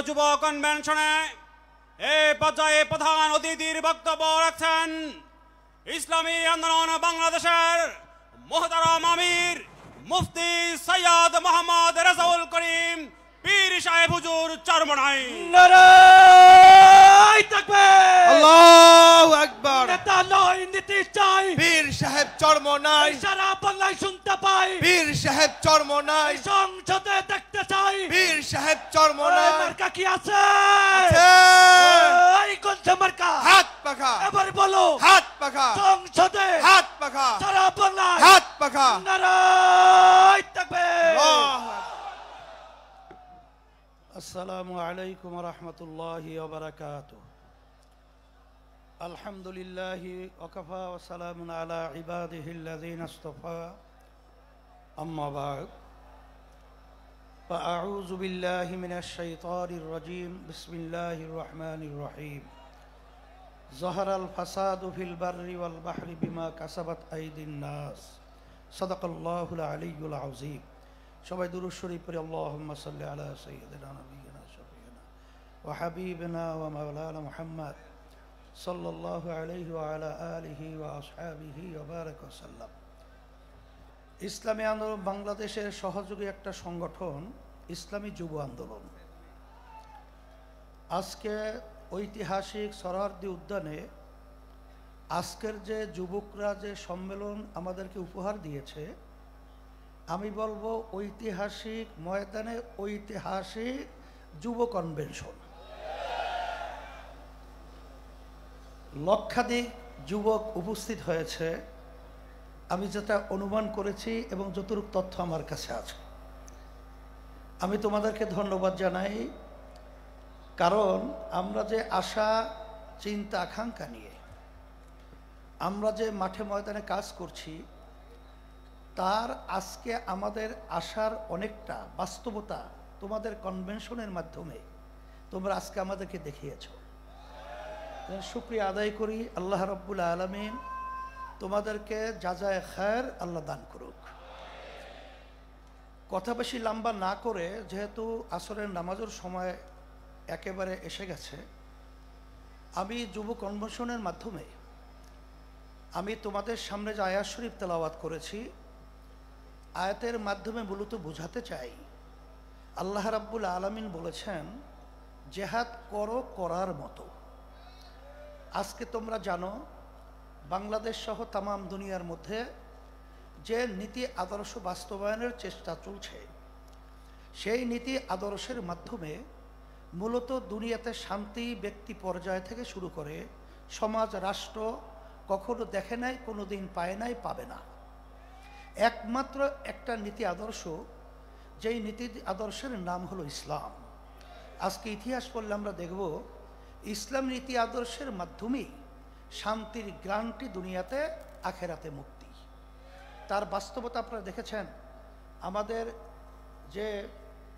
যুব কনভেনশনে এই পর্যায়ে প্রধান অতিথির বক্তব্য রাখছেন ইসলামী আন্দোলন বাংলাদেশের মোহতারাম আমির মুফতি সৈয়দ মোহাম্মদ রেজাউল করিম পীর সাহেব হুজুর চরমনাই। নারায়ে তাকবীর, আল্লাহু আকবার। নেতা নয় নীতি চাই, পীর সাহেব চরমনাই। সারা বাংলায় শুনতে পাই, পীর সাহেব চরমনাই। সংসদে দেখতে চাই, পীর সাহেব চরমনাই। মার্কা কি আছে? এই কোনটা মার্কা? হাত পাখা। এবার বলো, হাত পাখা। সংসদে হাত পাখা। সারা বাংলায় হাত পাখা। নারায়ে তাকবীর। আসসালামু আলাইকুম ওয়া রাহমাতুল্লাহি ওয়া বারাকাতুহু। আলহামদুলিল্লাহি ওয়া কাফা ওয়া সালামুন আলা ইবাদিহিল্লাযীনা ইসতাফা। আম্মা বা'দ। ফাআউযু বিল্লাহি মিনাশ শাইতানির রাজীম। বিসমিল্লাহির রহমানির রহিম। যাহারাল ফাসাদু ফিল বাররি ওয়াল বাহরি বিমা কাসাবাত আইদিন নাস। সাদাকাল্লাহুল আলিয়্যুল আযীম। সবাই দুরূদ শরীফ পড়ি। আল্লাহুম্মা সাল্লি আলা সাইয়্যিদিনা নাবিয়িনা শাফিঈনা ওয়া হাবিবিনা ওয়া মাওলানা মুহাম্মদ সাল্লাল্লাহু আলাইহি ওয়া আলা আলিহি ওয়া আসহাবিহি ওয়া বারাক ওয়া সাল্লাম। ইসলামী আন্দোলন বাংলাদেশের সহযোগী একটা সংগঠন ইসলামী যুব আন্দোলন আজকে ঐতিহাসিক সরোয়ার্দী উদ্যানে আজকের যে যুবকরা যে সম্মেলন আমাদেরকে উপহার দিয়েছে, আমি বলবো ঐতিহাসিক ময়দানে ঐতিহাসিক যুব কনভেনশন। লক্ষাধিক যুবক উপস্থিত হয়েছে, আমি যেটা অনুমান করেছি এবং যতটুকু তথ্য আমার কাছে আছে। আমি তোমাদেরকে ধন্যবাদ জানাই, কারণ আমরা যে আশা চিন্তা আকাঙ্ক্ষা নিয়ে আমরা যে মাঠে ময়দানে কাজ করছি, তার আজকে আমাদের আশার অনেকটা বাস্তবতা তোমাদের কনভেনশনের মাধ্যমে তোমরা আজকে আমাদেরকে দেখিয়েছ। শুকরিয়া আদায় করি। আল্লাহ রাব্বুল আলামিন তোমাদেরকে জাযায়ে খায়ের আল্লাহ দান করুক। কথা বেশি লম্বা না করে, যেহেতু আসরের নামাজের সময় একেবারে এসে গেছে, আমি যুব কনভেনশনের মাধ্যমে আমি তোমাদের সামনে যে আয়াত শরীফ তেলাওয়াত করেছি, আয়াতের মাধ্যমে মূলত বোঝাতে চাই, আল্লাহ রাব্বুল আলামিন বলেছেন জেহাদ করো করার মতো। আজকে তোমরা জানো বাংলাদেশ সহ তামাম দুনিয়ার মধ্যে যে নীতি আদর্শ বাস্তবায়নের চেষ্টা চলছে, সেই নীতি আদর্শের মাধ্যমে মূলত দুনিয়াতে শান্তি ব্যক্তি পর্যায় থেকে শুরু করে সমাজ রাষ্ট্র কখনো দেখে নাই, কোনো দিন পায় নাই, পাবে না। একমাত্র একটা নীতি আদর্শ, যেই নীতি আদর্শের নাম হলো ইসলাম। আজকে ইতিহাস পড়লে আমরা দেখব ইসলাম নীতি আদর্শের মাধ্যমেই শান্তির গ্রান্টি দুনিয়াতে, আখেরাতে মুক্তি। তার বাস্তবতা আপনারা দেখেছেন।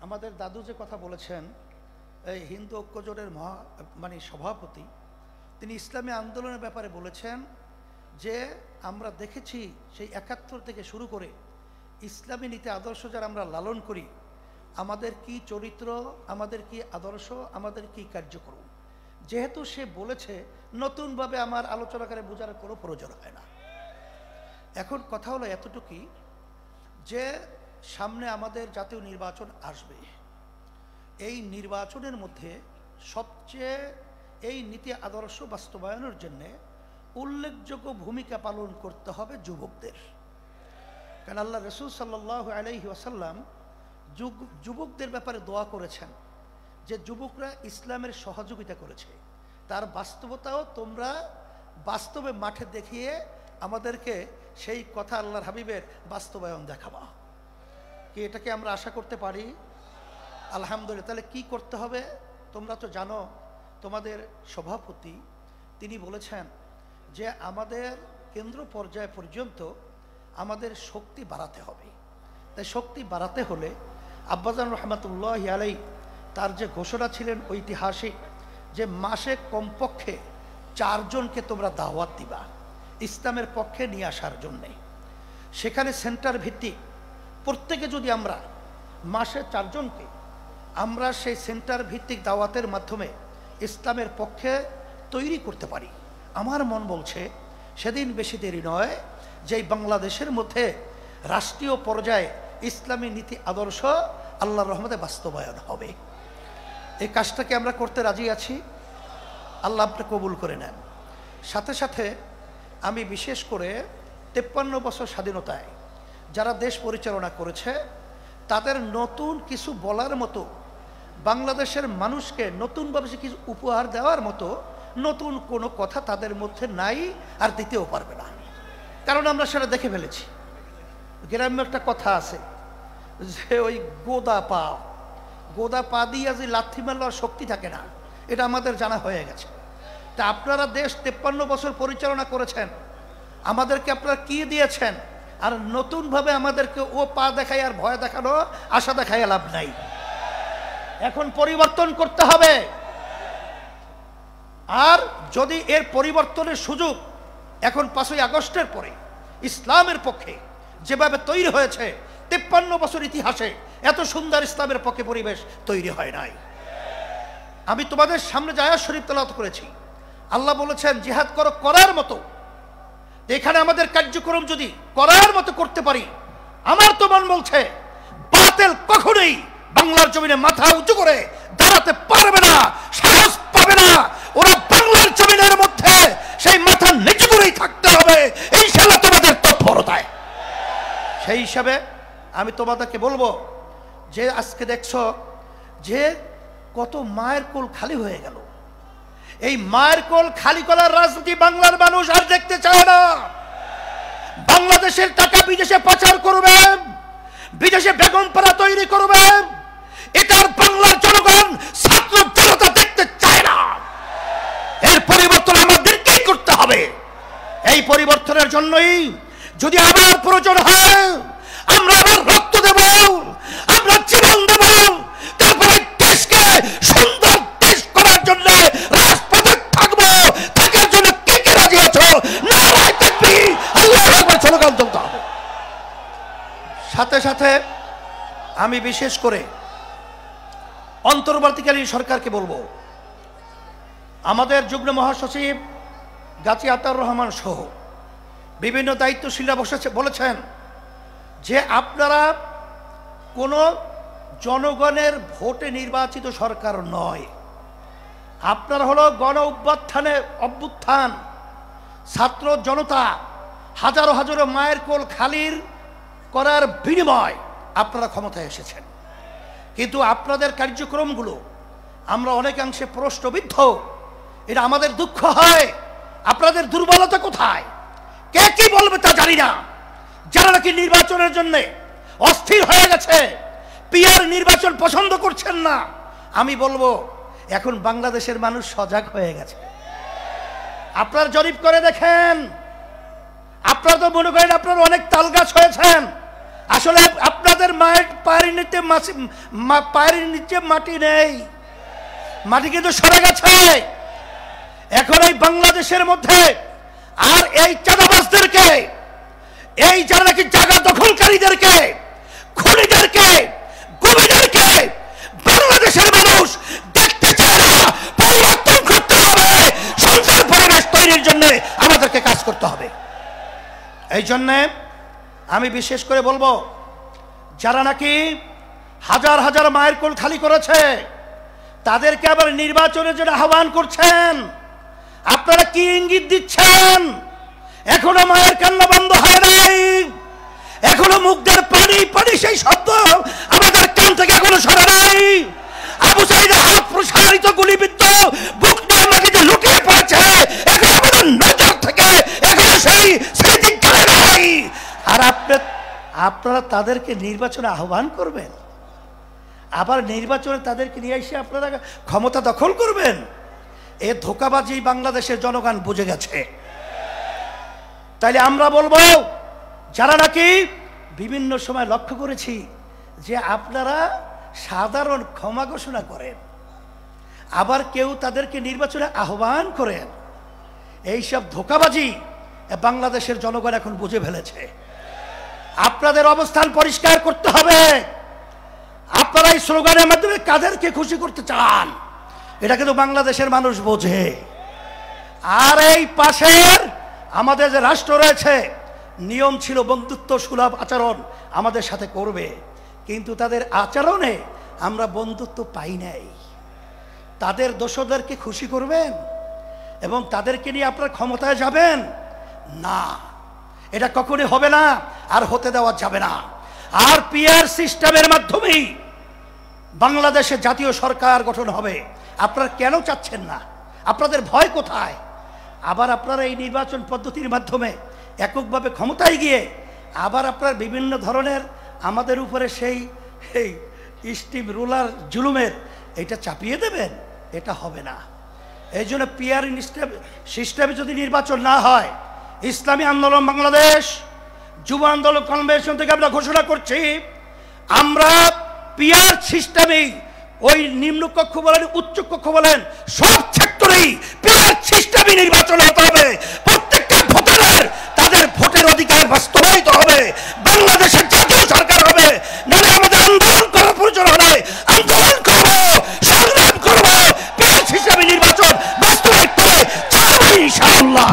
আমাদের দাদু যে কথা বলেছেন, এই হিন্দু ঐক্যজোটের সভাপতি, তিনি ইসলামী আন্দোলনের ব্যাপারে বলেছেন যে আমরা দেখেছি সেই ৭১ থেকে শুরু করে ইসলামী নীতি আদর্শ যারা আমরা লালন করি, আমাদের কি চরিত্র, আমাদের কি আদর্শ, আমাদের কি কার্যক্রম। যেহেতু সে বলেছে, নতুনভাবে আমার আলোচনাকারে বোঝার কোনো প্রয়োজন হয় না। এখন কথা হলো এতটুকুই যে সামনে আমাদের জাতীয় নির্বাচন আসবে। এই নির্বাচনের মধ্যে সবচেয়ে এই নীতি আদর্শ বাস্তবায়নের জন্য উল্লেখযোগ্য ভূমিকা পালন করতে হবে যুবকদের। কারণ আল্লাহ রাসূল সাল্লাল্লাহু আলাইহি ওয়াসাল্লাম যুবকদের ব্যাপারে দোয়া করেছেন যে যুবকরা ইসলামের সহযোগিতা করেছে, তার বাস্তবতাও তোমরা বাস্তবে মাঠে দেখিয়ে আমাদেরকে সেই কথা আল্লাহর হাবিবের বাস্তবায়ন দেখাবা। কি এটাকে আমরা আশা করতে পারি? আলহামদুলিল্লাহ। তাহলে কি করতে হবে? তোমরা তো জানো, তোমাদের সভাপতি তিনি বলেছেন যে আমাদের কেন্দ্র পর্যায় পর্যন্ত আমাদের শক্তি বাড়াতে হবে। তাই শক্তি বাড়াতে হলে আব্বাজান রহমাতুল্লাহি আলাইহি তার যে ঘোষণা ছিলেন ঐতিহাসিক, যে মাসে কমপক্ষে 4 জনকে তোমরা দাওয়াত দিবা ইসলামের পক্ষে নিয়ে আসার জন্যে। সেখানে সেন্টার ভিত্তিক প্রত্যেকে যদি আমরা মাসে 4 জনকে আমরা সেই সেন্টার ভিত্তিক দাওয়াতের মাধ্যমে ইসলামের পক্ষে তৈরি করতে পারি। আমার মন বলছে সেদিন বেশি দেরি নয় যে বাংলাদেশের মধ্যে রাষ্ট্রীয় পর্যায়ে ইসলামী নীতি আদর্শ আল্লাহর রহমতে বাস্তবায়ন হবে। এই কাজটাকে আমরা করতে রাজি আছি। আল্লাহ আপনি কবুল করে নেন। সাথে সাথে আমি বিশেষ করে 53 বছর স্বাধীনতায় যারা দেশ পরিচালনা করেছে তাদের নতুন কিছু বলার মতো, বাংলাদেশের মানুষকে নতুনভাবে কিছু উপহার দেওয়ার মতো নতুন কোনো কথা তাদের মধ্যে নাই, আর দিতেও পারবে না। কারণ আমরা সেটা দেখে ফেলেছি। গ্রাম্য একটা কথা আছে যে ওই গোদা পা দিয়ে যে লাথি মারবার শক্তি থাকে না, এটা আমাদের জানা হয়ে গেছে। তা আপনারা দেশ 53 বছর পরিচালনা করেছেন, আমাদেরকে আপনারা কি দিয়েছেন? আর নতুনভাবে আমাদেরকে ও পা দেখায় আর ভয় দেখানো, আশা দেখায় লাভ নাই। এখন পরিবর্তন করতে হবে। আর যদি এর পরিবর্তনের সুযোগ এখন 5ই আগস্টের পরে ইসলামের পক্ষে যেভাবে তৈরি হয়েছে, 53 বছর ইতিহাসে এত সুন্দর ইসলামের পক্ষে পরিবেশ তৈরি হয় নাই। আমি তোমাদের সামনে যে আয়াত শরীফ তেলাওয়াত করেছি, আল্লাহ বলেছেন জিহাদ করো করার মতো। এখানে আমাদের কার্যক্রম যদি করার মতো করতে পারি, আমার তো মন বলছে বাতিল কখনোই বাংলার জমিনে মাথা উঁচু করে দাঁড়াতে পারবে না, সাহস পাবে না। ওরা বাংলার জমিনের মধ্যে সেই মাথা নিচু করেই থাকতে হবে ইনশাআল্লাহ তোমাদের তৎপরতায়। সেই হিসাবে আমি তোমাদেরকে বলবো যে আজকে দেখছো যে কত মায়ের কোল খালি হয়ে গেল। এই মায়ের কোল খালি করার রাজনীতি বাংলার মানুষ আর দেখতে চায় না। বাংলাদেশের টাকা বিদেশে পাচার করবে, বিদেশে বেগমপাড়া তৈরি করবে, এটার বাংলার জনগণ ছাত্র জনতা দেখতে চায় না। এর পরিবর্তন আমাদেরকেই করতে হবে। এই পরিবর্তনের জন্যই যদি আবার প্রয়োজন হয় আমরা আবার রক্ত দেব, আমরা জীবন দেব, তারপরে দেশকে সুন্দর দেশ করার জন্য রাজপথে থাকবো। থাকার জন্য কে কে রাজি আছো? নারায়ে তাকবীর, আল্লাহু আকবার স্লোগান তুলতে হবে। সাথে সাথে আমি বিশেষ করে অন্তর্বর্তীকালীন সরকারকে বলবো, আমাদের যুগ্ম মহাসচিব গাজী আতাউর রহমান সহ বিভিন্ন দায়িত্বশীলরা বলেছেন যে আপনারা কোনো জনগণের ভোটে নির্বাচিত সরকার নয়, আপনারা হলো গণ অভ্যুত্থান, ছাত্র জনতা হাজারো হাজারো মায়ের কোল খালির করার বিনিময় আপনারা ক্ষমতায় এসেছেন। কিন্তু আপনাদের কার্যক্রমগুলো আমরা অনেকাংশে প্রশ্নবিদ্ধ। এটা আমাদের দুঃখ হয়। আপনাদের দুর্বলতা কোথায়? কে কি বলবে তা জানি না। যারা নাকি নির্বাচনের জন্য অস্থির হয়ে গেছে, পিআর নির্বাচন পছন্দ করছেন না, আমি বলবো এখন বাংলাদেশের মানুষ সজাগ হয়ে গেছে। আপনারা জরিপ করে দেখেন, আপনারা তো মনে করেন আপনারা অনেক তালগাছ হয়েছেন। আসলে আপনাদের পায়ের নিচে মাটি নেই, মাটি কিন্তু সরে গেছে। এখন এই বাংলাদেশের মধ্যে আর এই চাঁদাবাজদেরকে, এই যারা নাকি জায়গা দখলকারীদেরকে, খুনিদেরকে, গুমিদেরকে বাংলাদেশের মানুষ দেখতে চায় না। পরিবর্তন করতে হবে। সুন্দর পরিবেশ তৈরির জন্য আমাদেরকে কাজ করতে হবে। এই জন্যে আমি বিশেষ করে বলবো, যারা নাকি হাজার হাজার মায়ের কোল খালি করেছে তাদেরকে আবার নির্বাচনের জন্য আহ্বান করছেন। আপনারা কি ইঙ্গিত দিচ্ছেন? এখনো মায়ের কান্না বন্ধ হয় নাই, এখনো মুখদের পানি পানি সেই শব্দ আমাদের কান থেকে এখনো সরে নাই। আবু সাঈদের হাত প্রসারিত গুলিবিদ্ধ বুকটা মাটিতে লুটিয়ে পড়েছে, এখন আমাদের নজর থেকে এখনো সেই স্মৃতি গেলে নাই। আর আপনারা তাদেরকে নির্বাচনে আহ্বান করবেন, আবার নির্বাচনে তাদেরকে নিয়ে এসে আপনারা ক্ষমতা দখল করবেন। এ ধোঁকাবাজি বাংলাদেশের জনগণ বুঝে গেছে। তাইলে আমরা বলবো, যারা নাকি বিভিন্ন সময় লক্ষ্য করেছি যে আপনারা সাধারণ ক্ষমা ঘোষণা করেন, আবার কেউ তাদেরকে নির্বাচনে আহ্বান করেন, এইসব ধোঁকাবাজি বাংলাদেশের জনগণ এখন বুঝে ফেলেছে। আপনাদের অবস্থান পরিষ্কার করতে হবে। আপনারা এই স্লোগানের মাধ্যমে কাদেরকে খুশি করতে চান এটা কিন্তু বাংলাদেশের মানুষ বোঝে। আর এই পাশের আমাদের যে রাষ্ট্র রয়েছে, নিয়ম ছিল বন্ধুত্ব সুলভ আচরণ আমাদের সাথে করবে, কিন্তু তাদের আচরণে আমরা বন্ধুত্ব পাই নাই। তাদের দোষদেরকে খুশি করবেন এবং তাদেরকে নিয়ে আপনার ক্ষমতায় যাবেন না, এটা কখনোই হবে না, আর হতে দেওয়া যাবে না। আর পিআর সিস্টেমের মাধ্যমেই বাংলাদেশে জাতীয় সরকার গঠন হবে। আপনারা কেন চাচ্ছেন না? আপনাদের ভয় কোথায়? আবার আপনারা এই নির্বাচন পদ্ধতির মাধ্যমে এককভাবে ক্ষমতায় গিয়ে আবার আপনার বিভিন্ন ধরনের আমাদের উপরে সেই স্টিম রুলার জুলুমের এটা চাপিয়ে দেবেন, এটা হবে না। এই জন্য পিআর সিস্টেমে যদি নির্বাচন না হয়, ইসলামী আন্দোলন বাংলাদেশ যুব আন্দোলন কনভেনশন থেকে আমরা ঘোষণা করছি, আমরা পিআর সিস্টেমেই ওই নিম্নকক্ষ বলেন উচ্চ কক্ষ বলেন সব সেক্টরেই পিআর সিস্টেমে নির্বাচন হতে হবে। প্রত্যেকটা ভোটারের তাদের ভোটের অধিকার বাস্তবায়িত হবে, বাংলাদেশের জাতীয় সরকার হবে। নাহলে আমাদের আন্দোলন করার প্রয়োজন হলে আন্দোলন করব, সংগ্রাম করব, পিআর সিস্টেমে নির্বাচন বাস্তবায়িত হবে ইনশাআল্লাহ।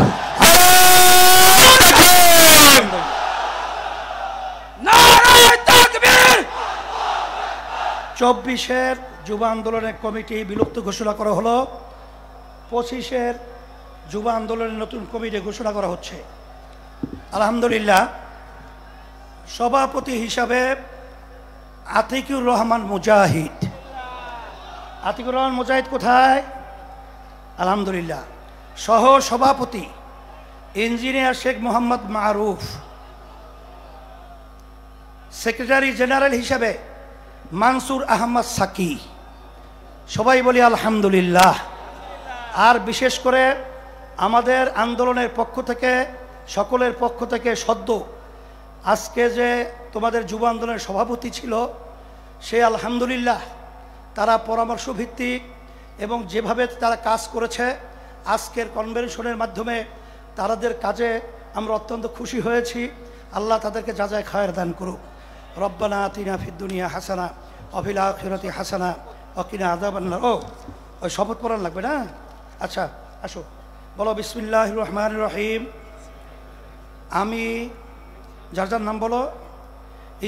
নারায়ে তাকবীর। 24-এর যুব আন্দোলনের কমিটি বিলুপ্ত ঘোষণা করা হলো, 25-এর যুব আন্দোলনের নতুন কমিটি ঘোষণা করা হচ্ছে। আলহামদুলিল্লাহ, সভাপতি হিসাবে আতিকুর রহমান মুজাহিদ। আতিকুর রহমান মুজাহিদ কোথায়? আলহামদুলিল্লাহ। সহ সভাপতি ইঞ্জিনিয়ার শেখ মোহাম্মদ মারুফ। সেক্রেটারি জেনারেল হিসাবে মানসুর আহমদ সাকি। সবাই বলি আলহামদুলিল্লাহ। আর বিশেষ করে আমাদের আন্দোলনের পক্ষ থেকে, সকলের পক্ষ থেকে সদ্য আজকে যে তোমাদের যুব আন্দোলনের সভাপতি ছিল, সে আলহামদুলিল্লাহ তারা পরামর্শ ভিত্তিক এবং যেভাবে তারা কাজ করেছে আজকের কনভেনশনের মাধ্যমে তাদের কাজে আমরা অত্যন্ত খুশি হয়েছি। আল্লাহ তাদেরকে যাজায় খায়ের দান করুক। রব্বানা আতিনা ফিদ দুনিয়া হাসানা ওয়া ফিল আখিরাতি হাসানা ওয়া কিনা আযাবান নার। ওই শপথ পড়ার লাগবে না? আচ্ছা আসো, বলো বিসমিল্লাহির রহমানির রহিম। আমি, যার যার নাম বলো।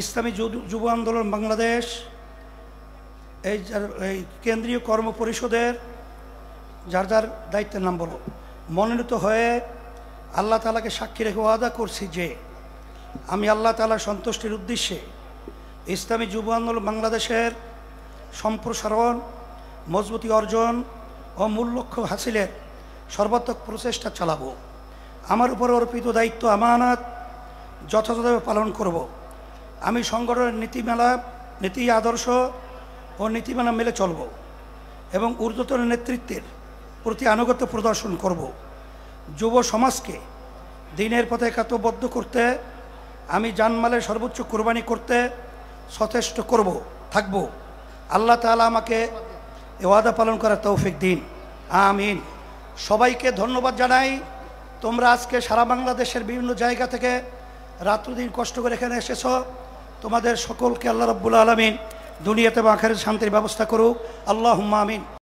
ইসলামী যুব আন্দোলন বাংলাদেশ এই কেন্দ্রীয় কর্ম পরিষদের যার যার দায়িত্বের নাম বলো। মনোনীত হয়ে আল্লাহ তাআলাকে সাক্ষী রেখে ওয়াদা করছি যে আমি আল্লাহ তাআলার সন্তুষ্টির উদ্দেশ্যে ইসলামী যুব আন্দোলন বাংলাদেশের সম্প্রসারণ, মজবুতি অর্জন ও মূল লক্ষ্য হাসিলের সর্বাত্মক প্রচেষ্টা চালাবো। আমার উপর অর্পিত দায়িত্ব আমানত যথাযথভাবে পালন করব। আমি সংগঠনের নীতি আদর্শ ও নীতিমালা মেলে চলব এবং ঊর্ধ্বতন নেতৃত্বের প্রতি আনুগত্য প্রদর্শন করব। যুব সমাজকে দিনের পথে একাত্মবদ্ধ করতে আমি জানমালের সর্বোচ্চ কোরবানি করতে সচেষ্ট থাকব। আল্লাহ তাআলা আমাকে এ ওয়াদা পালন করার তৌফিক দিন, আমিন। সবাইকে ধন্যবাদ জানাই। তোমরা আজকে সারা বাংলাদেশের বিভিন্ন জায়গা থেকে রাত্রিদিন কষ্ট করে এখানে এসেছো। তোমাদের সকলকে আল্লাহ রাব্বুল আলামিন দুনিয়াতে এবং আখিরাতে শান্তির ব্যবস্থা করুক। আল্লাহুম্মা আমিন।